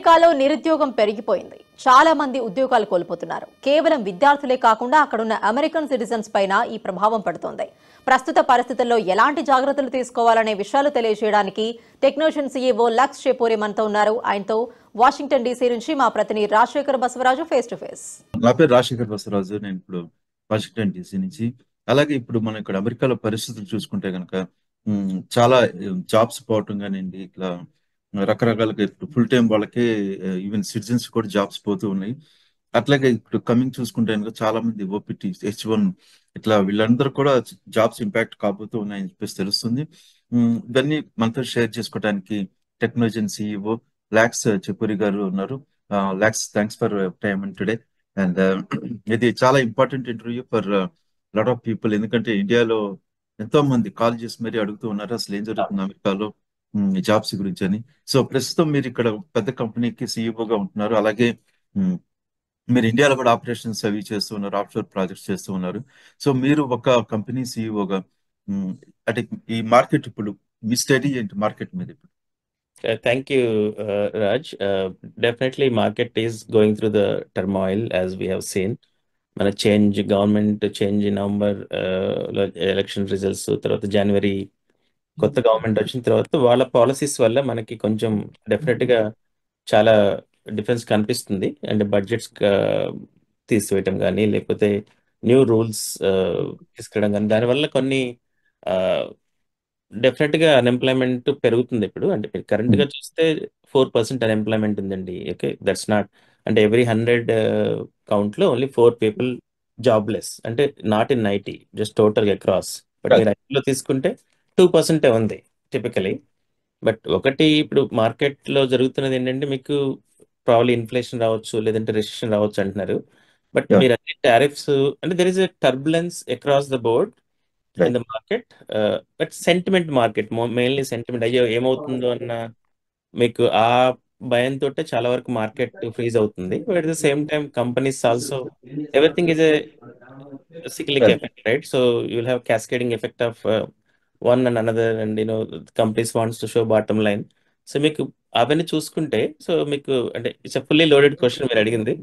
అమెరికాలో నిరుద్యోగం పెరిగిపోయింది. చాలా మంది ఉద్యోగాలు కోల్పోతున్నారు. కేవలం విద్యార్థులే కాకుండా అక్కడున్న అమెరికన్ సిటిజన్స్ పైన ఈ ప్రభావం పడుతోంది. ప్రస్తుత పరిస్థితుల్లో ఎలాంటి జాగ్రత్తలు తీసుకోవాలనే విషయాలు తెలియజేయడానికి టెక్నోషన్ సీఈఓ లక్స్ షెపోరి మనతో ఉన్నారు. ఆయనతో వాషింగ్టన్ డీసీ నుంచి మా ప్రతినిధి Rajasekhar Basavaraju face to face. నా పేరు రాజశేఖర్ బసవరాజు. నేను ఇప్పుడు వాషింగ్టన్ డీసీ నుంచి. అలాగే ఇప్పుడు మనం ఇక్కడ అమెరికాలో పరిస్థితులు చూసుకుంటే కనుక చాలా జాబ్స్ పోవటం కానివ్వండి, ఇట్లా రకరకాలుగా ఇప్పుడు ఫుల్ టైం వాళ్ళకి ఈవెన్ సిటిజన్స్ కూడా జాబ్స్ పోతూ ఉన్నాయి. అట్లాగే ఇప్పుడు కమింగ్ చూసుకుంటే కనుక చాలా మంది ఓపీటీ H1 ఇట్లా వీళ్ళందరూ కూడా జాబ్స్ ఇంపాక్ట్ కాబోతూ ఉన్నాయని చెప్పేసి తెలుస్తుంది. ఇవన్నీ మనతో షేర్ చేసుకోవడానికి టెక్నోజన్ సిఇఓ లాక్స్ చెపూరి గారు ఉన్నారు. Lakhs, thanks for time today. And ఇది చాలా important interview for lot of people, ఎందుకంటే ఇండియాలో ఎంతో మంది కాల్ చేసి మరీ అడుగుతూ ఉన్నారు అసలు ఏం జరుగుతుంది అమెరికాలో జాబ్స్ గురించి అని. సో ప్రస్తుతం మీరు ఇక్కడ పెద్ద కంపెనీకి సిఇఓగా ఉంటున్నారు. అలాగే మ్, మీరు ఇండియాలో కూడా ఆపరేషన్స్ అవి చేస్తూ ఉన్నారు, ఆఫ్షోర్ ప్రాజెక్ట్స్ చేస్తూ ఉన్నారు. సో మీరు ఒక కంపెనీ సిఇఓగా అంటే ఈ మార్కెట్ ఇప్పుడు మీ స్టడీ ఏంటి మార్కెట్ మీద ఇప్పుడు? Thank you, Raj. Definitely, market is going through the turmoil as we have seen. మన change government change November election results తర్వాత జనవరి కొత్త గవర్నమెంట్ వచ్చిన తర్వాత వాళ్ళ పాలసీస్ వల్ల మనకి కొంచెం డెఫినెట్గా చాలా డిఫరెన్స్ కనిపిస్తుంది. అండ్ బడ్జెట్స్ తీసివేయటం కానీ లేకపోతే న్యూ రూల్స్ తీసుకురావడం కానీ దానివల్ల కొన్ని డెఫినెట్గా అన్ఎంప్లాయ్మెంట్ పెరుగుతుంది. ఇప్పుడు అంటే మీరు కరెంట్గా చూస్తే 4% అన్ఎంప్లాయ్మెంట్ ఉందండి. ఓకే, దట్స్ నాట్ అంటే ఎవ్రీ 100 కౌంట్లో ఓన్లీ 4 పీపుల్ జాబ్లెస్, అంటే not in IT, just total across. But మీరు ఐటీలో తీసుకుంటే 2% ఉంది టిపికలీ. బట్ ఒకటి ఇప్పుడు మార్కెట్లో జరుగుతున్నది ఏంటంటే మీకు ప్రాబ్లీ ఇన్ఫ్లేషన్ రావచ్చు, లేదంటే రెసిషన్ రావచ్చు అంటున్నారు. బట్ మీరు అన్ని టారిఫ్స్ అంటే there is a turbulence across the board in the market. But sentiment market, mainly sentiment, అయ్యో ఏమవుతుందో అన్న మీకు ఆ భయంతో చాలా వరకు మార్కెట్ ఫ్రీజ్ అవుతుంది. But at the same time companies also everything is a cyclic effect, right? So you'll have cascading effect of one and another, and companies wants to show bottom line. So మీకు అవన్నీ చూసుకుంటే, so మీకు అంటే it's fully loaded question మీరు అడిగింది.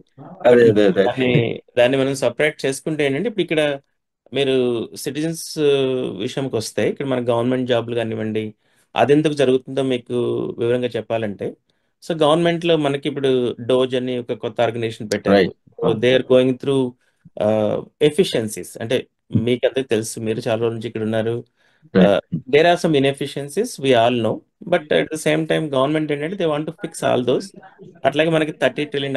దాన్ని మనం separate చేసుకుంటే ఏంటంటే ఇప్పుడు ఇక్కడ మీరు సిటిజన్స్ విషయంకి వస్తే ఇక్కడ మన గవర్నమెంట్ జాబ్లు కానివ్వండి, అది ఎందుకు జరుగుతుందో మీకు వివరంగా చెప్పాలంటే, సో గవర్నమెంట్ లో మనకి ఇప్పుడు డోజ్ అని ఒక కొత్త ఆర్గనైజేషన్ పెట్టారు. They are going through efficiencies. అంటే మీకు అంతే తెలుసు, మీరు చాలా రోజుల నుంచి ఇక్కడ ఉన్నారు. There are some inefficiencies we all know, but at the same time government ఏంటంటే they want to fix all those. అట్లాగే మనకి $30 trillion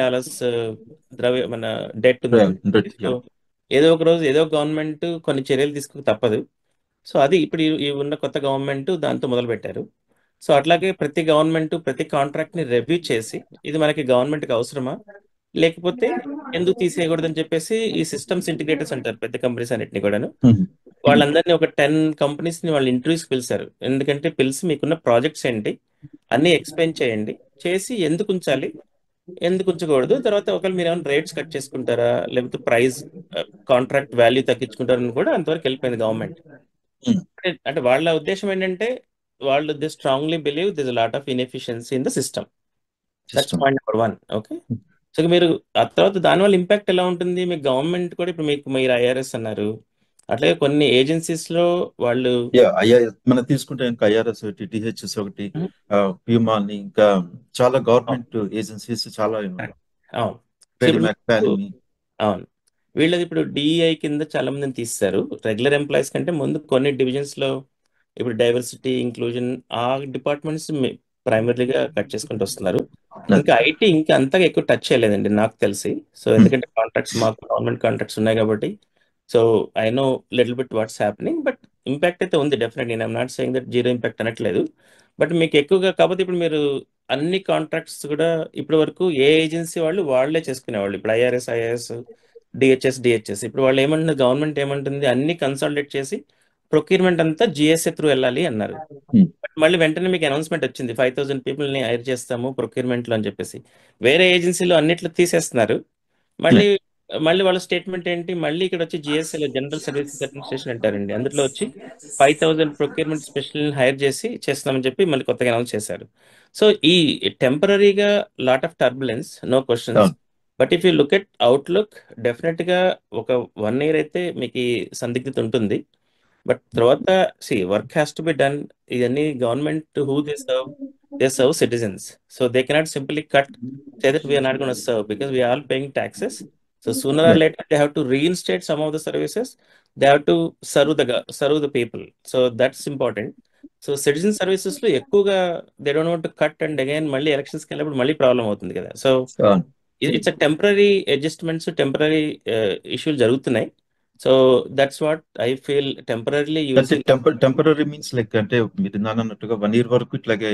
ద్రవ్య మన డెట్ ఉంది. సో ఏదో ఒక రోజు ఏదో గవర్నమెంట్ కొన్ని చర్యలు తీసుకు తప్పదు. సో అది ఇప్పుడు ఈ ఉన్న కొత్త గవర్నమెంట్ దాంతో మొదలు పెట్టారు. సో అట్లాగే ప్రతి గవర్నమెంట్ ప్రతి కాంట్రాక్ట్ ని రివ్యూ చేసి ఇది మనకి గవర్నమెంట్కి అవసరమా, లేకపోతే ఎందుకు తీసేయకూడదని చెప్పేసి ఈ సిస్టమ్స్ ఇంటిగ్రేటర్స్ అంటారు పెద్ద కంపెనీస్ అన్నిటిని కూడాను. వాళ్ళందరినీ ఒక 10 కంపెనీస్ ని వాళ్ళు ఇంటర్వ్యూస్కి పిలిచారు. ఎందుకంటే పిలిచి మీకున్న ప్రాజెక్ట్స్ ఏంటి అన్ని ఎక్స్ప్లెయిన్ చేయండి, చేసి ఎందుకు ఉంచాలి ఎందుకు ఉంచకూడదు, తర్వాత ఒకవేళ మీరు ఏమైనా రేట్స్ కట్ చేసుకుంటారా, లేకపోతే ప్రైస్ కాంట్రాక్ట్ వాల్యూ తగ్గించుకుంటారని కూడా అంతవరకు వెళ్ళిపోయింది గవర్నమెంట్. అంటే వాళ్ళ ఉద్దేశం ఏంటంటే వాళ్ళు they strongly believe this lot of inefficiency in the system. That's point number 1. Okay, so మీరు ఆ తర్వాత దానివల్ల ఇంపాక్ట్ ఎలా ఉంటుంది, మీకు గవర్నమెంట్ కూడా ఇప్పుడు మీరు IRS అన్నారు, అట్లాగే కొన్ని ఏజెన్సీస్ లో వాళ్ళు మనం తీసుకుంటే ఇంకా IRS ఒకటి, DHS ఒకటి, ప్యూమా అని, ఇంకా చాలా గవర్నమెంట్ ఏజెన్సీస్ చాలా. అవును, వీళ్ళది ఇప్పుడు DEI కింద చాలా మందిని తీస్తారు. రెగ్యులర్ ఎంప్లాయీస్ కంటే ముందు కొన్ని డివిజన్స్ లో ఇప్పుడు డైవర్సిటీ ఇంక్లూజన్ ఆ డిపార్ట్మెంట్స్ ప్రైమరీగా కట్ చేసుకుంటూ వస్తున్నారు. ఇంకా ఐటీ ఇంకా అంతగా ఎక్కువ టచ్ చేయలేదండి నాకు తెలిసి. సో ఎందుకంటే కాంట్రాక్ట్స్ మాకు గవర్నమెంట్ కాంట్రాక్ట్స్ ఉన్నాయి కాబట్టి, so I know little bit what's happening. But impact అయితే ఉంది డెఫినెట్లీ. నేను not saying that zero impact అనట్లేదు. బట్ మీకు ఎక్కువగా కాకపోతే ఇప్పుడు మీరు అన్ని కాంట్రాక్ట్స్ కూడా ఇప్పటి వరకు ఏ ఏజెన్సీ వాళ్ళే చేసుకునేవాళ్ళు. ఇప్పుడు IRS IAS DHS ఇప్పుడు వాళ్ళు ఏమంటున్నారు, గవర్నమెంట్ ఏమంటుంది, అన్ని కన్సాలిడేట్ చేసి ప్రొక్యూర్మెంట్ అంతా GSA త్రూ వెళ్ళాలి అన్నారు. బట్ మళ్ళీ వెంటనే మీకు అనౌన్స్మెంట్ వచ్చింది 5,000 పీపుల్ని హైర్ చేస్తాము ప్రొక్యూర్మెంట్లో అని చెప్పేసి. వేరే ఏజెన్సీలో అన్నిట్లో తీసేస్తున్నారు. మళ్ళీ మళ్ళీ వాళ్ళ స్టేట్మెంట్ ఏంటి, మళ్ళీ ఇక్కడ వచ్చి జిఎస్ఎల్ జనరల్ సర్వీసెస్ అడ్మినిస్ట్రేషన్ అంటారండి, అందులో వచ్చి 5,000 ప్రొక్యూర్మెంట్ స్పెషల్ హైర్ చేసి చేస్తామని చెప్పి మళ్ళీ కొత్తగా అనౌన్స్ చేశారు. సో ఈ టెంపరీగా lot of turbulence, no questions. అవును. But if you look at outlook, definite గా ఒక 1 year అయితే మీకు ఈ సందిగ్ధత ఉంటుంది. బట్ తర్వాత work has to be done. ఇవన్నీ government who they serve citizens. So they cannot simply cut, say that we are not going to serve because we are all paying taxes. So sooner or Yeah. later they have to reinstate some of the services. They have to serve the people. So that's important. So citizen services లో ఎక్కువగా they don't want to cut, and again మళ్ళీ ఎలక్షన్స్కి వెళ్ళినప్పుడు మళ్ళీ problem అవుతుంది కదా. So అవును. It's a temporary adjustments, temporary ఇష్యూలు జరుగుతున్నాయి. So that's what I feel. Temporarily you'll అంటే సీ టెంపరీ మీన్స్ లైక్ అంటే మీరు ఇందాక అన్నట్టుగా 1 year వరకు ఇట్లాగే,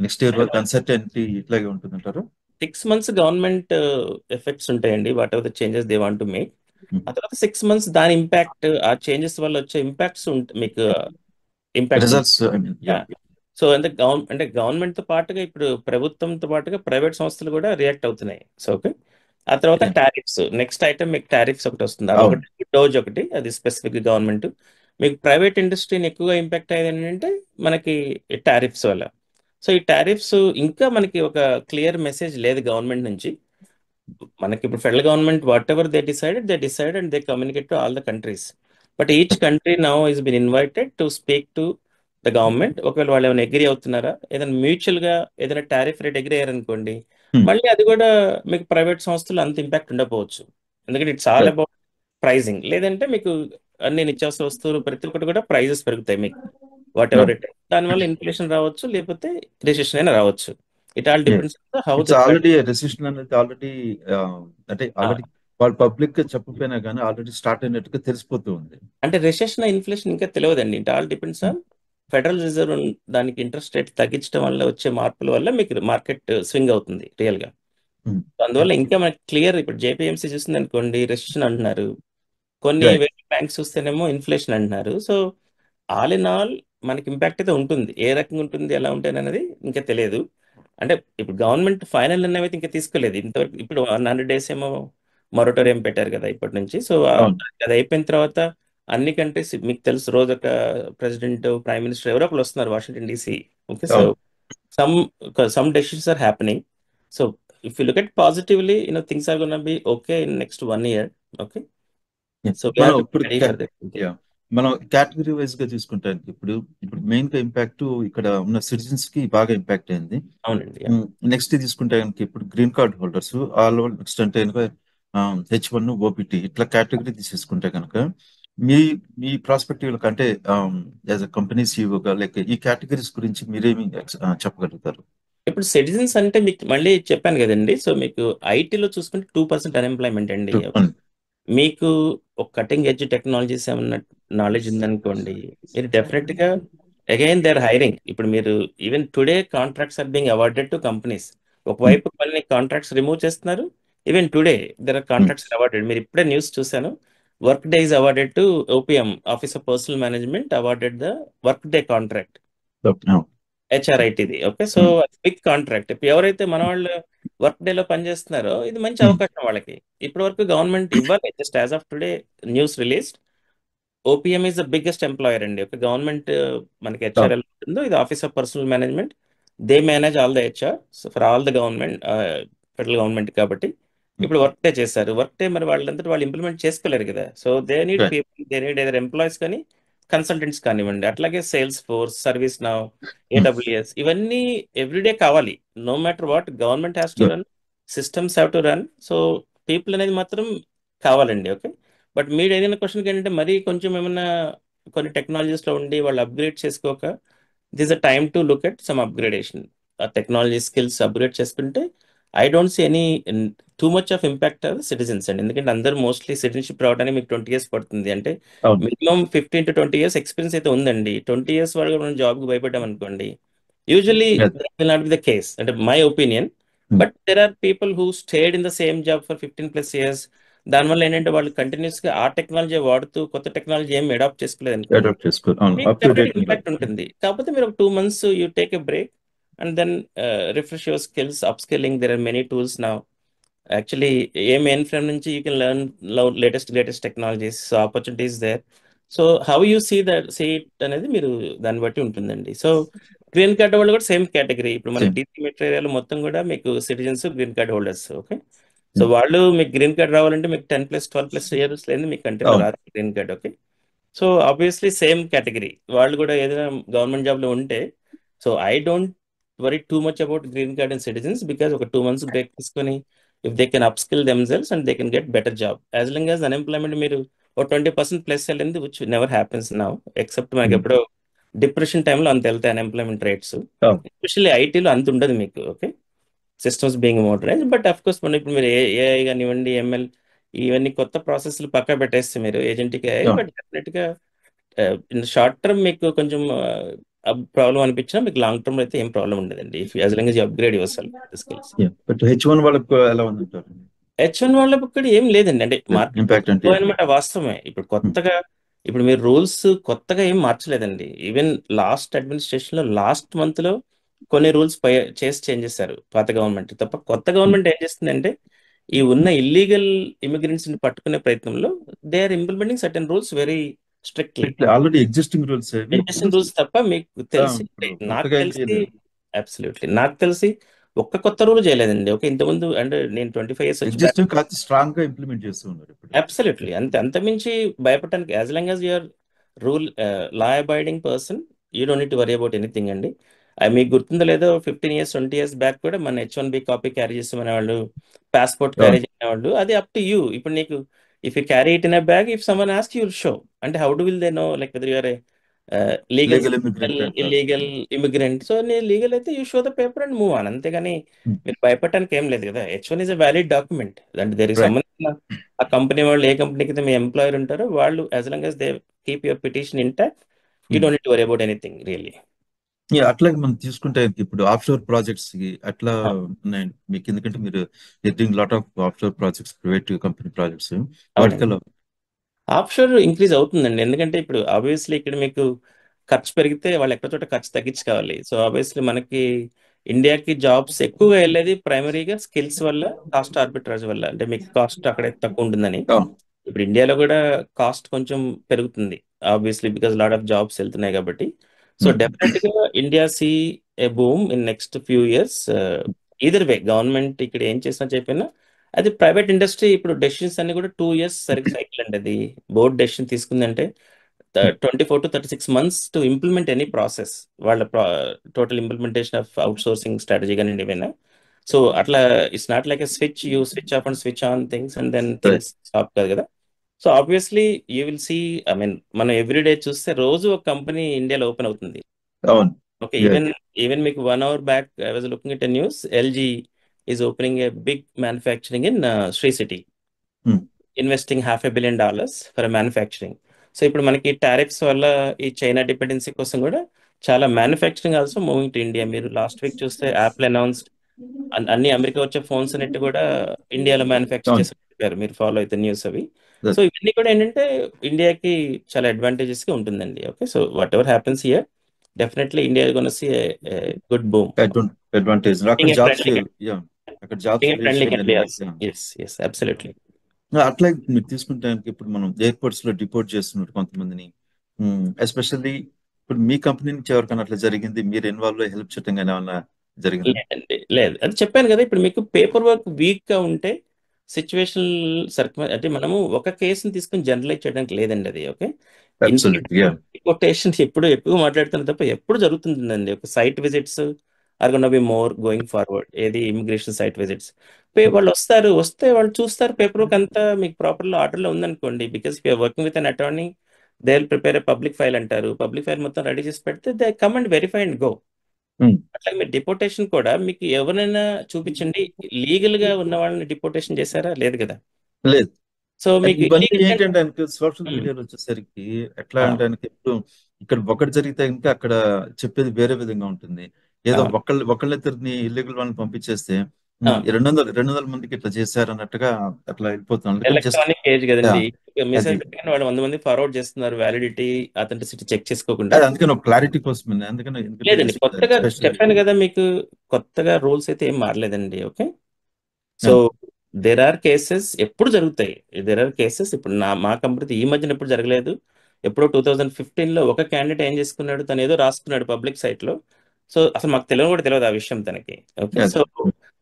నెక్స్ట్ ఇయర్ వరకు అన్సర్టెనిటీ ఇట్లాగే ఉంటుందంటారు. 6 months గవర్నమెంట్ ఎఫెక్ట్స్ ఉంటాయండి, what ever the changes they want to make. Hmm. ఆ తర్వాత 6 months దాని ఇంపాక్ట్, ఆ చేంజెస్ వల్ల వచ్చే ఇంపాక్ట్స్ మీకు ఇంపాక్ట్స్ ఉంటాయి. Results I mean yeah. So అంటే గవర్నమెంట్ తో పాటుగా ఇప్పుడు ప్రభుత్వంతో పాటుగా ప్రైవేట్ సంస్థలు కూడా రియాక్ట్ అవుతున్నాయి. So okay. ఆ తర్వాత Yeah. టారిఫ్స్, నెక్స్ట్ ఐటమ్ మీకు టారిఫ్స్ ఒకటి వస్తుంది, అవును. అదొకటి డోజ్ ఒకటి, అది స్పెసిఫిక్ గవర్నమెంట్. మీకు ప్రైవేట్ ఇండస్ట్రీని ఎక్కువగా ఇంపాక్ట్ అయ్యేది ఏంటంటే మనకి టారిఫ్స్ వల్ల. సో ఈ టారిఫ్స్ ఇంకా మనకి ఒక క్లియర్ మెసేజ్ లేదు గవర్నమెంట్ నుంచి. మనకి ఇప్పుడు federal government what ever they decide and they communicate to all the countries. But each country now is been invited to speak to the government. ఒకవేళ వాళ్ళు ఏమైనా అగ్రి అవుతున్నారా, ఏదైనా మ్యూచువల్ గా ఏదైనా టారిఫ్ రేట్ అగ్రి అయ్యారనుకోండి, Hmm. మళ్ళీ అది కూడా మీకు ప్రైవేట్ సంస్థలు అంత ఇంపాక్ట్ ఉండకపోవచ్చు. ఎందుకంటే it's all Right. About pricing. లేదంటే మీకు అన్ని నిత్యావసర వస్తువులు ప్రతి ఒక్కటి కూడా ప్రైజెస్ పెరుగుతాయి మీకు, వాట్ ఎవర్ No. ఇట్. దానివల్ల ఇన్ఫ్లేషన్ రావచ్చు, లేకపోతే రిసెషన్ అయినా రావచ్చు. It all Yeah. Depends how it's the already recession అనేది ఆల్రెడీ అంటే ఆల్రెడీ వాళ్ళు పబ్లిక్ గా చెప్పకపోయినా కానీ ఆల్రెడీ స్టార్ట్ అయినట్టుగా తెలిసిపోతూ ఉంది. అంటే రెసెషన్ ఇన్ఫ్లేషన్ ఇంకా తెలియదండి. It all depends on federal reserve దానికి ఇంట్రెస్ట్ రేట్ తగ్గించడం వల్ల వచ్చే మార్పుల వల్ల మీకు మార్కెట్ స్వింగ్ అవుతుంది రియల్ గా. Hmm. అందువల్ల ఇంకా మనకి క్లియర్, ఇప్పుడు జేపీఎంసీ చూస్తుంది అనుకోండి రెసెషన్ అంటున్నారు, కొన్ని Right. వేరే బ్యాంక్స్ చూస్తేనేమో ఇన్ఫ్లేషన్ అంటున్నారు. సో ఆల్ ఇన్ ఆల్ మనకి ఇంపాక్ట్ అయితే ఉంటుంది. ఏ రకంగా ఉంటుంది, ఎలా ఉంటుంది అనేది ఇంకా తెలియదు. అంటే ఇప్పుడు గవర్నమెంట్ ఫైనల్ నిర్ణయం అయితే ఇంకా తీసుకోలేదు ఇంతవరకు. ఇప్పుడు 100 days ఏమో మొరటోరియం పెట్టారు కదా ఇప్పటి నుంచి. సో అవును. అది అయిపోయిన తర్వాత అన్ని కంట్రీస్, మీకు తెలుసు రోజు ఒక ప్రెసిడెంట్, ప్రైమ్ మినిస్టర్ ఎవరో ఒకరు వస్తున్నారు వాషింగ్టన్ డీసీ. ఓకే. సో అవును. some decisions are happening. So if you look at positively, things are going to be okay in next 1 year. Okay. Yeah. So we మనం have to ఇప్పుడు be ready for that. Okay. yeah. మనం category wise గా చూసుకుంటే ఇప్పుడు main గా impact ఇక్కడ ఉన్న citizens కి బాగా ఇంపాక్ట్ అయింది. అవునండి. Yeah. నెక్స్ట్ తీసుకుంటే కనుక ఇప్పుడు green card holders all over next అంటే కనుక H1 ఓపీటీ ఇట్లా కేటగిరీ తీసేసుకుంటే కనుక మీ మీ ప్రాస్పెక్టివ్ అంటే యాజ్ అ కంపెనీ సీఈఓగా లైక్ ఈ కేటగిరీస్ గురించి మీరేమి చెప్పగలుగుతారు? ఇప్పుడు సిటిజన్స్ అంటే మీకు మళ్ళీ చెప్పాను కదండి. సో మీకు ఐటీలో చూసుకుంటే 2% అన్ఎంప్లాయ్మెంట్ అండి. మీకు ఒక కటింగ్ ఎడ్జ్ టెక్నాలజీస్ ఏమన్నా నాలెడ్జ్ ఉందనుకోండి, మీరు డెఫినెట్ గా అగైన్ దే ఆర్ హైరింగ్. ఇప్పుడు మీరు even today contracts are being awarded to companies. ఒకవైపు కొన్ని కాంట్రాక్ట్స్ రిమూవ్ చేస్తున్నారు. Even today there are contracts awarded. మీరు ఇప్పుడే న్యూస్ చూశాను, Workday is awarded to OPM, office of personnel management awarded the Workday contract, హెచ్ఆర్ఐటిది. Okay. So big contract. ఇప్పుడు ఎవరైతే మన వాళ్ళు వర్క్ డే లో పనిచేస్తున్నారో ఇది మంచి అవకాశం వాళ్ళకి. ఇప్పటి వరకు గవర్నమెంట్ ఇవ్వాలి. Just as of today news released, OPM is the biggest employer అండి. ఒక గవర్నమెంట్ మనకి హెచ్ఆర్ ఎలా ఉంటుందో, ఇది office of personnel management, they manage all the HR for all the government, federal government. కాబట్టి ఇప్పుడు వర్క్ డే చేశారు. వర్క్ డే మరి వాళ్ళంతా వాళ్ళు ఇంప్లిమెంట్ చేసుకోలేరు కదా. So they need people, they need either employees కానీ కన్సల్టెంట్స్ కానివ్వండి. అట్లాగే sales force, service now, AWS, ఇవన్నీ ఎవ్రీడే కావాలి. No matter what government has to run, systems have to run. So people అనేది మాత్రం కావాలండి. ఓకే. బట్ మీరు ఏదైనా క్వశ్చన్కి ఏంటంటే మరీ కొంచెం ఏమన్నా కొన్ని టెక్నాలజీస్లో ఉండి వాళ్ళు అప్గ్రేడ్ చేసుకోక, this a time to look at some upgradation. ఆ టెక్నాలజీ స్కిల్స్ అప్గ్రేడ్ చేసుకుంటే I don't see any too much of impact of citizens అండి. ఎందుకంటే అందరూ మోస్ట్లీ సిటిజన్షిప్ రావడానికి మీకు 20 years పడుతుంది. అంటే మినిమం 15 to 20 years ఎక్స్పీరియన్స్ అయితే ఉందండి. 20 years వరకు మనం జాబ్కి భయపడ్డాం అనుకోండి, usually will not be the case, అంటే my opinion. But there are people who stayed in the same job for 15+ years. దానివల్ల ఏంటంటే వాళ్ళు కంటిన్యూస్ గా ఆ టెక్నాలజీ వాడుతూ కొత్త టెక్నాలజీ ఏం అడాప్ట్ చేసుకోలేదు అనుకోండి, ఇంపాక్ట్ ఉంటుంది. కాకపోతే మీరు ఒక 2 months you take a break and then refresh your skills, upskilling. There are many tools now. Actually a mainframe నుంచి you can learn latest technologies opportunities there. So how you see it అనేది మీరు దాన్ని బట్టి ఉంటుందండి. So green card వాళ్ళు కూడా same category. ఇప్పుడు మన సేమ్. డీసీ మెట్రో ఏరియాలో మొత్తం కూడా మీకు citizens green card holders. Okay, so వాళ్ళు మీకు గ్రీన్ కార్డ్ రావాలంటే మీకు 10+12+ ఇయర్స్ లేదు మీకు కంట్రీలో అవును. రాదు green card. Okay, so obviously same category వాళ్ళు కూడా ఏదైనా గవర్నమెంట్ జాబ్లో ఉంటే. So I don't worry too much about green card and citizens because ఒక 2 months బ్రేక్ తీసుకొని if they can upskill themselves and they can get better job as long as unemployment మీరు ఒక 20%+ వెళ్ళింది which never happens now except మనకి ఎప్పుడో depression టైంలో అంత వెళ్తాయి అన్ఎంప్లాయ్మెంట్ రేట్స్. అవును. ఎస్పెషల్లీ ఐటీలో అంత ఉండదు మీకు. Okay, systems being modernize but of course మనం ఇప్పుడు మీరు ఏఐ కానివ్వండి ఎంఎల్ ఇవన్నీ కొత్త ప్రాసెస్లు పక్క పెట్టేస్తే మీరు ఏజెంట్కి AI అవును. బట్ డెఫినెట్గా ఇన్ షార్ట్ టర్మ్ మీకు కొంచెం ప్రాబ్లం అనిపించినా మీకు లాంగ్ టర్మ్ అయితే ఏం ప్రాబ్లం ఉండదండి if as long as you upgrade your self skills. But H1 వాళ్ళకు ఎలా ఉందంటారు? H1 వాళ్ళ ఇక్కడ ఏం లేదండి. అంటే మార్కెట్ ఇంపాక్ట్ అంటే అనమాట వాస్తవమే. ఇప్పుడు కొత్తగా ఇప్పుడు మీరు రూల్స్ కొత్తగా ఏం మార్చలేదండి. ఈవెన్ లాస్ట్ అడ్మినిస్ట్రేషన్ లో లాస్ట్ మంత్ లో కొన్ని రూల్స్ చేంజ్ చేశారు పాత గవర్నమెంట్ తప్ప. కొత్త గవర్నమెంట్ ఏం చేస్తుందంటే ఈ ఉన్న ఇల్లీగల్ ఇమిగ్రెంట్స్ ని పట్టుకునే ప్రయత్నంలో they are implementing certain rules very strictly. Already existing rules అవి ఎడ్యుకేషన్ రూల్స్ తప్ప మీకు తెలిసి ఇప్పుడు నాకు కొత్తగా ఏం తెలిసి చేయలేదు. అబ్సల్యూట్లీ నాకు తెలిసి ఒక్క కొత్త రూల్ చేయలేదండి. ఓకే, ఇంతకుముందు అంటే నేను 25 years వచ్చి ఎగ్జిస్టింగ్ కాదు స్ట్రాంగ్ గా ఇంప్లిమెంట్ చేస్తూ ఉన్నారు ఇప్పుడు. అబ్సల్యూట్లీ అంతమించి భయపడటానికి as long as you're rule law abiding person you don't need to worry about anything అండి. మీకు గుర్తుందో లేదో 15 years 20 years బ్యాక్ కూడా మన H1B కాపీ క్యారీ చేస్తామనే వాళ్ళు, పాస్పోర్ట్ క్యారీ చేసేవాళ్ళు. అది అప్ టు యూ. ఇప్పుడు నీకు if you carry it in a bag if someone ask you will show. అంటే how do will they know like whether you're legal legal immigrant illegal immigrant. So నేను legal అయితే you show the paper and move on. అంతేగాని మీరు భయపడటానికి ఏం లేదు కదా. H1 is a valid document. అంటే దానికి సంబంధించిన ఆ కంపెనీ వాళ్ళు ఏ కంపెనీకి అయితే మీ ఎంప్లాయర్ ఉంటారో వాళ్ళు as long as they keep your petition intact you don't need to worry about anything really. అట్లాగే మనం తీసుకుంటే ఇప్పుడు ఆఫ్షోర్ ప్రాజెక్ట్స్ అట్లా ఉన్నాయండి మీకు, ఎందుకంటే మీరు doing lot of offshore projects, private company projects, వాటికల్లో ఆఫ్షోర్ ఇంక్రీజ్ అవుతుందండి. ఎందుకంటే ఇప్పుడు ఆబ్వియస్లీ ఇక్కడ మీకు ఖర్చు పెరిగితే వాళ్ళు ఎక్కడ చోట ఖర్చు తగ్గించుకోవాలి. సో ఆబ్వియస్లీ మనకి ఇండియాకి జాబ్స్ ఎక్కువగా వెళ్ళేది ప్రైమరీగా స్కిల్స్ వల్ల, కాస్ట్ ఆర్బిట్రాజ్ వల్ల. అంటే మీకు కాస్ట్ అక్కడ తక్కువ ఉంటుందని. ఇప్పుడు ఇండియాలో కూడా కాస్ట్ కొంచెం పెరుగుతుంది obviously because lot of jobs వెళ్తున్నాయి కాబట్టి. సో డెఫినెట్ గా India see a boom in next few years. Either way government ఇక్కడ ఏం చేసినా చెప్పినా అది ప్రైవేట్ ఇండస్ట్రీ ఇప్పుడు డెసిషన్స్ అన్ని కూడా 2 years సైకిల్ అండి. అది బోర్డ్ డెసిషన్ తీసుకుందంటే 24 to 36 months to implement any process. వాళ్ళ total implementation of outsourcing strategy కానీ ఏమైనా. సో అట్లా it's not like a switch you switch off and switch on things and then things stop కాదు కదా. So obviously you will see I mean మనం every day చూస్తే రోజు ఒక company ఇండియాలో ఓపెన్ అవుతుంది. ఓకే, ఈవెన్ మీకు 1 hour back I was looking at a news, LG is opening a big manufacturing in Sri City, investing $500 million for a manufacturing. So ఇప్పుడు మనకి tariffs వల్ల ఈ చైనా డిపెండెన్సీ కోసం కూడా చాలా manufacturing also moving to India. మీరు last week చూస్తే Apple announced అన్ని అమెరికా వచ్చే ఫోన్స్ అన్నిటి కూడా ఇండియాలో మ్యానుఫ్యాక్చర్ చేసి చెప్పారు. మీరు ఫాలో అయితే న్యూస్ అవి. సో ఇవన్నీ కూడా ఏంటంటే ఇండియాకి చాలా అడ్వాంటేజెస్ గా ఉంటుందండి. Okay, so whatever happens here definitely India gonna see good boom. Advantage అక్కడ జాబ్స్ అట్లా మీరు తీసుకుంటే ఇప్పుడు మనం ఎయిర్పోర్ట్స్ లో డిపోర్ట్ చేస్తున్నారు కొంతమందిని, ఎస్పెషల్లీ ఇప్పుడు మీ కంపెనీ నుంచి ఎవరికైనా అట్లా జరిగింది, మీరు ఇన్వాల్వ్ అయ్యి హెల్ప్ చేయడం కానీ ఏమన్నా జరిగింది? లేదు, అది చెప్పాను కదా. ఇప్పుడు మీకు పేపర్ వర్క్ వీక్ గా ఉంటే సిచ్యువేషన్ అంటే మనము ఒక కేసుని తీసుకుని జనరలైజ్ చేయడానికి లేదండి అది. ఓకే, డిపోర్టేషన్ ఎప్పుడు ఎక్కువ మాట్లాడుతున్నారు తప్ప ఎప్పుడు జరుగుతుందండి. ఒక site visits are gonna be more going forward. ఏది ఇమిగ్రేషన్ సైట్ విజిట్స్ వాళ్ళు వస్తే వాళ్ళు చూస్తారు పేపర్ వర్క్ అంతా మీకు ప్రాపర్లో ఆర్డర్లో ఉందనుకోండి. Because you're working with an attorney, they will prepare a public file అంటారు. పబ్లిక్ ఫైల్ మొత్తం రెడీ చేసి పెడితే they come and verify and go. అట్లాగే మీరు డిపోర్టేషన్ కూడా మీకు ఎవరైనా చూపించండి, లీగల్ గా ఉన్న వాళ్ళని డిపోర్టేషన్ చేశారా? లేదు కదా. లేదు. సో మీకు ఏంటంటే సోషల్ మీడియాలో వచ్చేసరికి ఎట్లా అంటే ఇప్పుడు ఇక్కడ ఒకటి జరిగితే ఇంకా అక్కడ చెప్పేది వేరే విధంగా ఉంటుంది. ఏదో ఒకళ్ళిద్దరిని ఇల్లీగల్ వాళ్ళని పంపించేస్తే 200 మందికి ఇట్లా చేశారు అన్నట్టుగా అట్లా వెళ్ళిపోతుంది. ఎలక్ట్రానిక్ ఏజ్ కదండి. మెసేజ్ పెట్టిన వాళ్ళు 100 మంది ఫార్వర్డ్ చేస్తున్నారు, వ్యాలిడిటీ అథెంటిసిటీ చెక్ చేసుకోకుండా. అందుకని ఒక క్లారిటీ కోసం లేదండి, కొత్తగా చెప్పాను కదా మీకు, కొత్తగా రూల్స్ అయితే ఏం మారలేదండి. Okay, so there are cases ఎప్పుడు జరుగుతాయి. దేర్ ఆర్ కేసెస్ ఇప్పుడు మా కంపెనీ ఈ మధ్యన ఎప్పుడు జరగలేదు. ఎప్పుడో 2015లో ఒక క్యాండిడేట్ ఏం చేసుకున్నాడు, తను ఏదో రాసుకున్నాడు పబ్లిక్ సైట్ లో. సో అసలు మాకు తెలియదు కూడా తెలియదు ఆ విషయం తనకి. ఓకే, అదే సో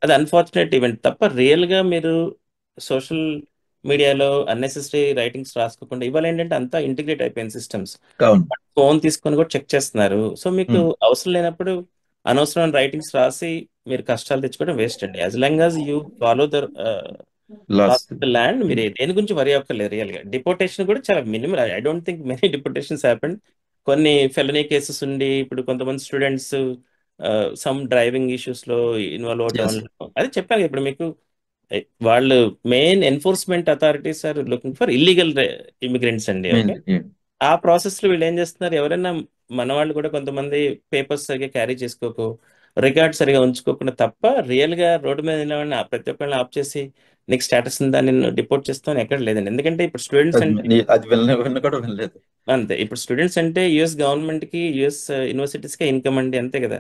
అది అన్ఫార్చునేట్ ఈవెంట్ తప్ప రియల్ గా మీరు సోషల్ మీడియాలో అన్నెసెసరీ రైటింగ్స్ రాసుకోకుండా ఇవాళ ఏంటంటే అంతా ఇంటిగ్రేట్ అయిపోయింది సిస్టమ్స్. అవును. ఫోన్ తీసుకొని కూడా చెక్ చేస్తున్నారు. సో మీకు ఉమ్, అవసరం లేనప్పుడు అనవసరమైన రైటింగ్స్ రాసి మీరు కష్టాలు తెచ్చుకోవడం వేస్ట్ అండి. As long as you follow the last land, మీరు దేని గురించి వరి అవ్వక్కర్లేదు. రియల్ గా డిపోటేషన్ కూడా చాలా minimum. I don't think many deportations happen. కొన్ని ఫెలనీ కేసెస్ ఉండి ఇప్పుడు కొంతమంది స్టూడెంట్స్ సమ్ డ్రైవింగ్ ఇష్యూస్ లో ఇన్వాల్వ్ అవటం ఎస్ వల్ల, అదే చెప్పాను ఇప్పుడు మీకు. వాళ్ళు main enforcement authorities are looking for illegal immigrants అండి. Okay, mainly. ఆ ప్రాసెస్ లో వీళ్ళు ఏం చేస్తున్నారు, ఎవరైనా మన వాళ్ళు కూడా కొంతమంది పేపర్స్ సరిగా క్యారీ చేసుకోకు, రికార్డ్ సరిగా ఉంచుకోకుండా తప్ప రియల్ గా రోడ్డు మీద నిలబడిన ప్రతి ఒక్కరిని ఆప్ చేసి నీకు స్టేటస్ ఉందా నిన్ను డిపోర్ట్ చేస్తామని ఎక్కడ లేదండి. ఎందుకంటే ఇప్పుడు స్టూడెంట్స్ అది అంటే అది విన్న కూడా వినలేదు. అంతే. ఇప్పుడు స్టూడెంట్స్ అంటే యుఎస్ గవర్నమెంట్ కి యుఎస్ యూనివర్సిటీస్ కి ఇన్కమ్ అండి, అంతే కదా.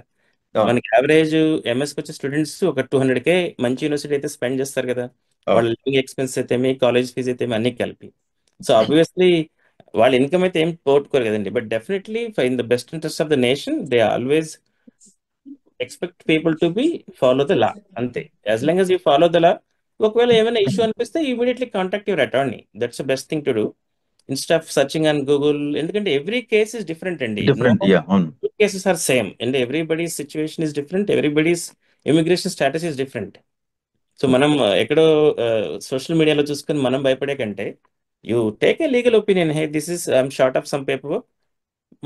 అవును. మనకి యావరేజ్ ఎంఎస్కి వచ్చే స్టూడెంట్స్ ఒక 200K మంచి యూనివర్సిటీ అయితే స్పెండ్ చేస్తారు కదా. వాళ్ళ అవును. లివింగ్ ఎక్స్పెన్స్ అయితేమి, కాలేజ్ ఫీజు అయితేమి అన్ని కలిపి. సో ఆబ్వియస్లీ వాళ్ళ ఇన్కమ్ అయితే ఏం పోగొట్టుకోరు కదండి. But definitely in the best interest of the nation they always expect people to be follow the law. అంతే. As long as you follow the law, ఒకవేళ ఏమైనా ఇష్యూ అనిపిస్తే immediately contact your attorney. That's the best thing to do instead of searching on Google. ఎందుకంటే every case is different అండి. No different. Yeah, అవును. Cases are same and everybody's situation is different, everybody's immigration status is different. So మనం ఎక్కడో social మీడియాలో చూసుకొని మనం భయపడే కంటే you take a legal opinion. Hey this is I'm short of some paper,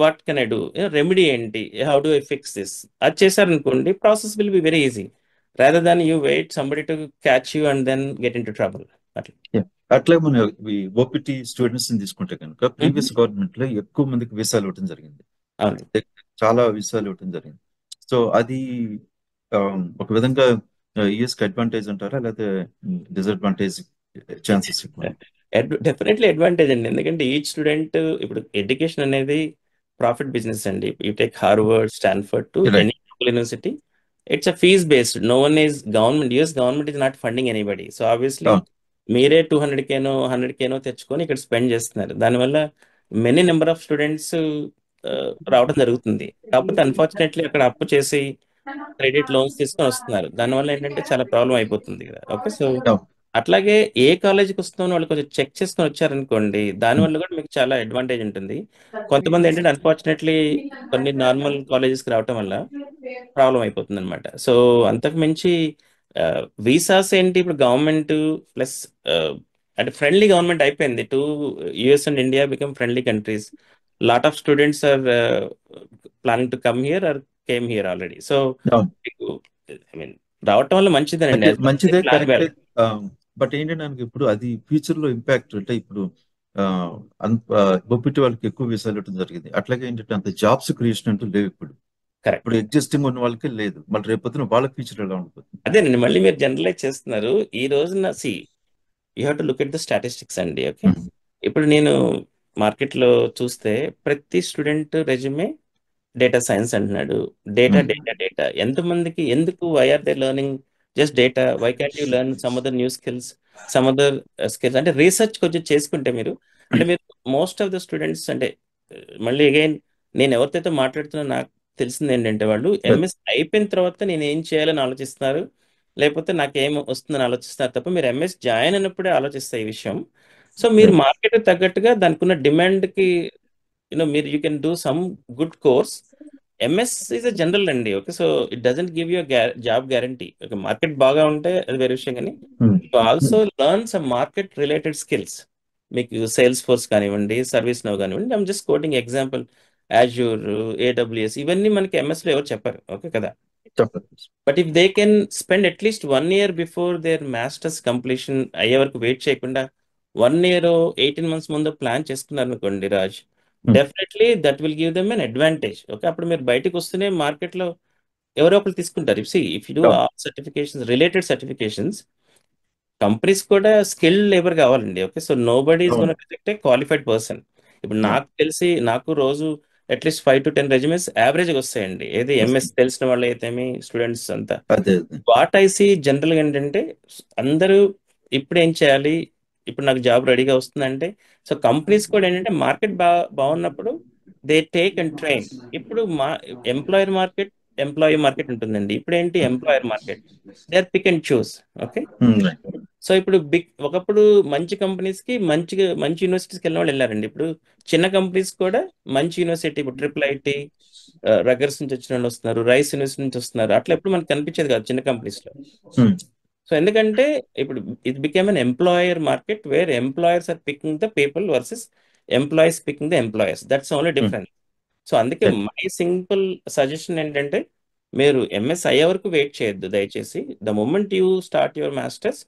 what can I do, remedy ఏంటి, how do I fix this, అది చేశారనుకోండి process will be very easy. Rather than you wait somebody to catch you and then get into trouble. అట్లా. Yeah. అట్లాగే మనం ఈ OPT students ని తీసుకుంటే కనుక ప్రీవియస్ గవర్నమెంట్ లో ఎక్కువ మందికి వీసాలు ఇవ్వడం జరిగింది. అవును. చాలా వీసాలు ఇవ్వడం జరిగింది. సో అది ఒక విధంగా యుఎస్ కి అడ్వాంటేజ్ అంటారా, లేకపోతే డిసడ్వాంటేజ్ ఛాన్సెస్ ఎక్కువ? డెఫినెట్లీ అడ్వాంటేజ్ అండి. ఎందుకంటే ఈచ్ స్టూడెంట్ ఇప్పుడు ఎడ్యుకేషన్ అనేది ప్రాఫిట్ బిజినెస్ అండి. You take Harvard, Stanford to right. Any university, it's a fee based. No one is government, US government is not funding anybody. So obviously మీరే 200Kనో 100Kనో తెచ్చుకొని ఇక్కడ spend చేస్తున్నారు. దానివల్ల మెనీ నెంబర్ ఆఫ్ స్టూడెంట్స్ రావడం జరుగుతుంది. కాకపోతే అన్ఫార్చునేట్లీ అక్కడ అప్పు చేసి క్రెడిట్ లోన్స్ తీసుకొని వస్తున్నారు. దానివల్ల ఏంటంటే చాలా ప్రాబ్లం అయిపోతుంది కదా. ఓకే, సో అట్లాగే ఏ కాలేజీకి వస్తున్నామో వాళ్ళు కొంచెం చెక్ చేసుకొని వచ్చారనుకోండి, దానివల్ల కూడా మీకు చాలా అడ్వాంటేజ్ ఉంటుంది. కొంతమంది ఏంటంటే అన్ఫార్చునేట్లీ కొన్ని నార్మల్ కాలేజెస్కి రావటం వల్ల ప్రాబ్లం అయిపోతుంది అనమాట. సో అంతకు మించి వీసాస్ ఏంటి, ఇప్పుడు గవర్నమెంట్ ప్లస్ అంటే ఫ్రెండ్లీ గవర్నమెంట్ అయిపోయింది. To US and India become friendly countries. Lot of students are planning to come here are came here already. So I mean రావటం వల్ల మంచిదేనండి. మంచిదే, ప్లాన్ కరెక్టే. వెల్. బట్ ఏంటంటే నాకు ఇప్పుడు అది ఫ్యూచర్ లో ఇంపాక్ట్ అంటే ఇప్పుడు ఓపీటీ వాళ్ళకి ఎక్కువ వీసాలు ఇవ్వడం జరిగింది. అట్లాగే ఏంటంటే అంత జాబ్స్ క్రియేషన్ అంటూ లేవు ఇప్పుడు. కరెక్ట్. ఇప్పుడు ఎగ్జిస్టింగ్ ఉన్న వాళ్ళకి లేదు. మళ్ళీ రేపొద్దున వాళ్ళ ఫ్యూచర్ ఎలా ఉంటుంది? అదేనండి, మళ్ళీ మీరు జనరలైజ్ చేస్తున్నారు. ఈ రోజున you have to look at the statistics అండి. ఓకే, ఇప్పుడు నేను మార్కెట్లో చూస్తే ప్రతి స్టూడెంట్ రెజ్యూమే డేటా సైన్స్ అంటున్నాడు. డేటా డేటా డేటా ఎంతమందికి ఎందుకు, why are they learning just data, why can't you learn some other new skills, some other skills అంటే రీసెర్చ్ కొంచెం చేసుకుంటే మీరు, అంటే మీరు మోస్ట్ ఆఫ్ ద స్టూడెంట్స్ అంటే మళ్ళీ అగైన్ నేను ఎవరితో మాట్లాడుతున్నా నాకు తెలిసింది ఏంటంటే వాళ్ళు ఎంఎస్ అయిపోయిన తర్వాత నేను ఏం చేయాలని ఆలోచిస్తున్నారు, లేకపోతే నాకేం వస్తుందని ఆలోచిస్తున్నారు తప్ప మీరు ఎంఎస్ జాయిన్ అయినప్పుడే ఆలోచిస్తారు ఈ విషయం. సో మీరు మార్కెట్ తగ్గట్టుగా దానికి ఉన్న డిమాండ్కి మీరు you can do some good course. MS is a general అండి. Okay, so it doesn't give you job guarantee. Okay, market బాగా ఉంటే అది వేరే విషయం, కానీ also learn some market related skills. మీకు సేల్స్ ఫోర్స్ కానివ్వండి, సర్వీస్ నో కానివ్వండి, I'm just quoting example. Azure, AWS ఇవన్నీ మనకి ఎంఎస్లో ఎవరు చెప్పారు. ఓకే కదా. But if they can spend at least 1 year before their masters completion అయ్యే వరకు వెయిట్ చేయకుండా 1 year 18 months ముందు ప్లాన్ చేసుకున్నారు అనుకోండి Raj, definitely that will give them an advantage. Okay, అప్పుడు మీరు బయటకు వస్తేనే మార్కెట్లో ఎవరో ఒకరు తీసుకుంటారు. If you do all certifications, related certifications, companies కూడా స్కిల్డ్ లేబర్ కావాలండి. Okay, so nobody is gonna reject a qualified person. ఇప్పుడు నాకు తెలిసి నాకు రోజు అట్లీస్ట్ 5 to 10 రెజ్యూమెస్ యావరేజ్గా వస్తాయండి. ఏది ఎంఎస్ తెలిసిన వాళ్ళు అయితేమి, స్టూడెంట్స్ అంతా. వాట్ ఐ సీ జనరల్గా ఏంటంటే అందరూ ఇప్పుడు ఏం చేయాలి, ఇప్పుడు నాకు జాబ్ రెడీగా వస్తుందంటే, సో కంపెనీస్ కూడా ఏంటంటే మార్కెట్ బాగున్నప్పుడు దే టేక్ అండ్ ట్రైన్. ఇప్పుడు ఎంప్లాయీ మార్కెట్ ఉంటుందండి. ఇప్పుడు ఏంటి employer market, they are pick and choose. Okay, so ఇప్పుడు ఒకప్పుడు మంచి కంపెనీస్ కి మంచి యూనివర్సిటీస్కి వెళ్ళిన వాళ్ళు వెళ్ళారండి. ఇప్పుడు చిన్న కంపెనీస్ కూడా మంచి యూనివర్సిటీ, ఇప్పుడు ట్రిపుల్ ఐటీ రగర్స్ నుంచి వచ్చిన వాళ్ళు వస్తున్నారు, రైస్ యూనివర్సిటీ నుంచి వస్తున్నారు. అట్లా ఎప్పుడు మనకు కనిపించేది కాదు చిన్న కంపెనీస్ లో. సో ఎందుకంటే ఇప్పుడు it became an employer market where employers are picking the people versus employees picking the employers. That's only difference. So అందుకే మై సింపుల్ సజెషన్ ఏంటంటే, మీరు ఎంఎస్ అయ్యే వరకు వెయిట్ చేయొద్దు దయచేసి. The moment you start your masters,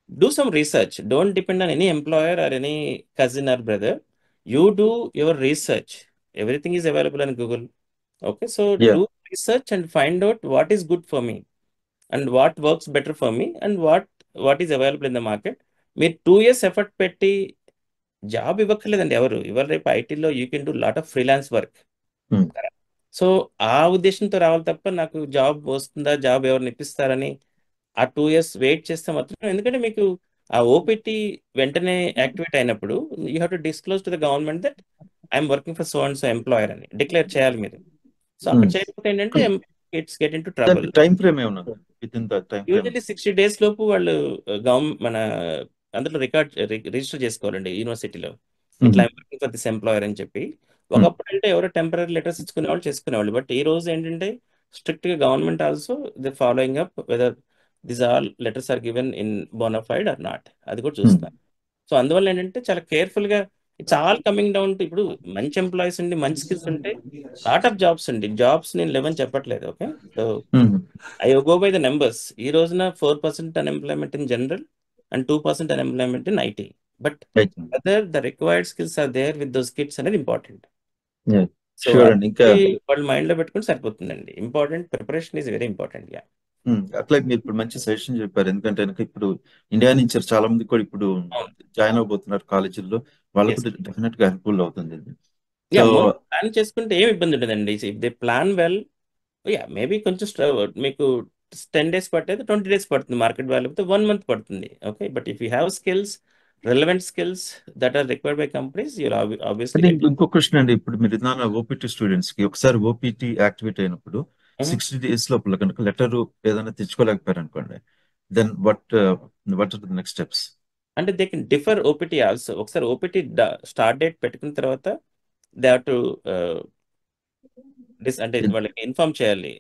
do some research. Don't depend on any employer or any cousin or brother. You do your research. Everything is available on Google. Okay, so Yeah. Do research and find out what is good for me and what works better for me and what is available in the market. మీరు 2 years effort పెట్టి job ఇవ్వక్కర్లేదండి ఎవరు. ఇవాళ రేపు ఐటీలో you can do lot of freelance work. So ఆ ఉద్దేశంతో రావాలి తప్ప, నాకు జాబ్ వస్తుందా, జాబ్ ఎవరిని ఇప్పిస్తారని ఆ 2 years వెయిట్ చేస్తే మాత్రం, ఎందుకంటే మీకు ఆ ఓపీటీ వెంటనే యాక్టివేట్ అయినప్పుడు you have to disclose to the government that I'm working for so and so employer అని డిక్లేర్ చేయాలి మీరు. సో అక్కడ చేయకపోతే ఏంటంటే it's get into trouble. Time frame ఏమన్నా within the time frame? Usually 60 days లోపు వాళ్ళు మన అందులో రిజిస్టర్ చేసుకోవాలండి యూనివర్సిటీలో, ఇట్లా I'm working for this employer అని చెప్పి. ఒకప్పుడు అంటే ఎవరో టెంపరీ లెటర్స్ ఇచ్చుకునేవాళ్ళు చేసుకునేవాళ్ళు. బట్ ఈ రోజు ఏంటంటే స్ట్రిక్ట్ గా government also the following up whether this all letters are given in bonafide or not, అది కూడా చూస్తారు. సో అందువల్ల ఏంటంటే చాలా కేర్ఫుల్ గా, it's all coming down to, ఇప్పుడు మంచి ఎంప్లాయీస్ ఉండి మంచి స్కిల్స్ ఉంటే లాట్ ఆఫ్ జాబ్స్ అండి. జాబ్స్ నేను లేవని చెప్పట్లేదు. Okay, so I go by the numbers. ఈ రోజున 4% unemployment in general and 2% unemployment in IT. But whether the required skills are there with those kits అనేది ఇంపార్టెంట్. సో షూర్ అండి. ఇంకా వాళ్ళు మైండ్ లో పెట్టుకుని సరిపోతుందండి. Important, preparation is very important. Yeah, అట్లా మీరు ఇప్పుడు మంచి సజెషన్ చెప్పారు. ఎందుకంటే కనుక ఇప్పుడు ఇండియా నుంచి చాలా మంది కూడా ఇప్పుడు అవును, జాయిన్ అవబోతున్నారు కాలేజీల్లో, వాళ్ళకు ఎస్, డెఫినెట్ గా హెల్ప్ఫుల్ అవుతుంది ఇది. యా. సో ముందు ప్లాన్ చేసుకుంటే ఏమి ఇబ్బంది ఉండదండి. If they plan well, yeah maybe కొంచెం మీకు 10 days పట్టేది 20 days పడుతుంది. మార్కెట్ వాల్యూ అయితే 1 month పడుతుంది. Okay, but if you have skills, relevant skills that are required by companies, you'll obviously అంటే గెట్. ఇంకో క్వశ్చన్ అండి, ఇప్పుడు మీరు ఇదాన ఓపీటీ స్టూడెంట్స్ కి ఒకసారి ఓపీటీ యాక్టివేట్ అయినప్పుడు 60 days లోపల కనుక లెటర్ ఏదైనా తెచ్చుకోలేకపోయారు అనుకోండి, then what are the next steps? అంటే they can defer OPT also. ఒకసారి ఓపీటీ స్టార్ట్ డేట్ పెట్టుకున్న తర్వాత దే హావ్ టు అంటే వాళ్ళకి ఇన్ఫార్మ్ చేయాలి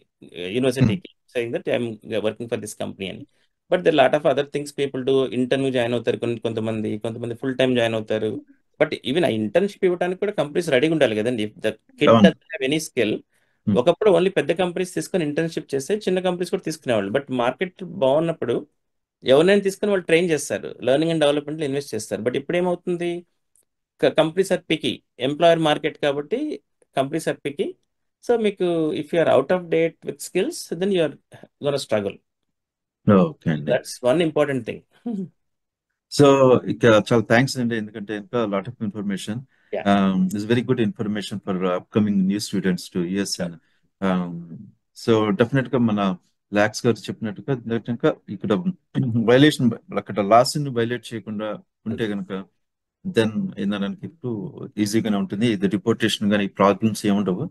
యూనివర్సిటీకి, saying that I'm working for this company అని. But there lot of other things people do. Interview join అవుతారు కొంతమంది ఫుల్ టైం జాయిన్ అవుతారు. బట్ ఈవెన్ ఆ ఇంటర్న్షిప్ ఇవ్వడానికి కూడా కంపెనీస్ రెడీగా ఉండాలి కదండి. If the kid doesn't have any skill, ఒకప్పుడు ఓన్లీ పెద్ద కంపెనీస్ తీసుకొని ఇంటర్న్షిప్ చేస్తే చిన్న కంపెనీస్ కూడా తీసుకునేవాళ్ళు. బట్ మార్కెట్ బాగున్నప్పుడు ఎవరినైనా తీసుకొని వాళ్ళు ట్రైన్ చేస్తారు, లెర్నింగ్ అండ్ డెవలప్మెంట్లో ఇన్వెస్ట్ చేస్తారు. బట్ ఇప్పుడు ఏమవుతుంది, companies are picky, employer market కాబట్టి కంపెనీస్ ఆర్ పికి. సో మీకు if you are out of date with skills, then you are gonna struggle. Okay అండి. That's one important thing. So ఇక చాలా థ్యాంక్స్ అండి, ఎందుకంటే ఇంకా lot of information, it's very good information for upcoming new students to US. And so definite గా మన లాక్స్ గారు చెప్పినట్టుగా ఇంకా ఇక్కడ వైలేషన్, అక్కడ లాస్ ని వైలేట్ చేయకుండా ఉంటే కనుక దెన్ ఏందనడానికి ఇప్పుడు ఈజీగానే ఉంటుంది. ఇది డిపోర్టేషన్ కానీ ప్రాబ్లమ్స్ ఏముండవు.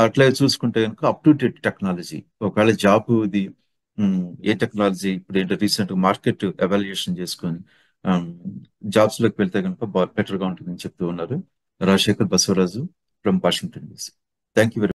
అట్లా చూసుకుంటే కనుక అప్ టు డేట్ టెక్నాలజీ, ఒకవేళ జాబ్ ఇది ఏ టెక్నాలజీ ఇప్పుడు ఏంటో రీసెంట్ మార్కెట్ ఎవాల్యుయేషన్ చేసుకొని జాబ్స్ లోకి వెళ్తే కనుక బెటర్ గా ఉంటుందని చెప్తూ ఉన్నారు Rajasekhar Basavaraju from Washington DC. Thank you very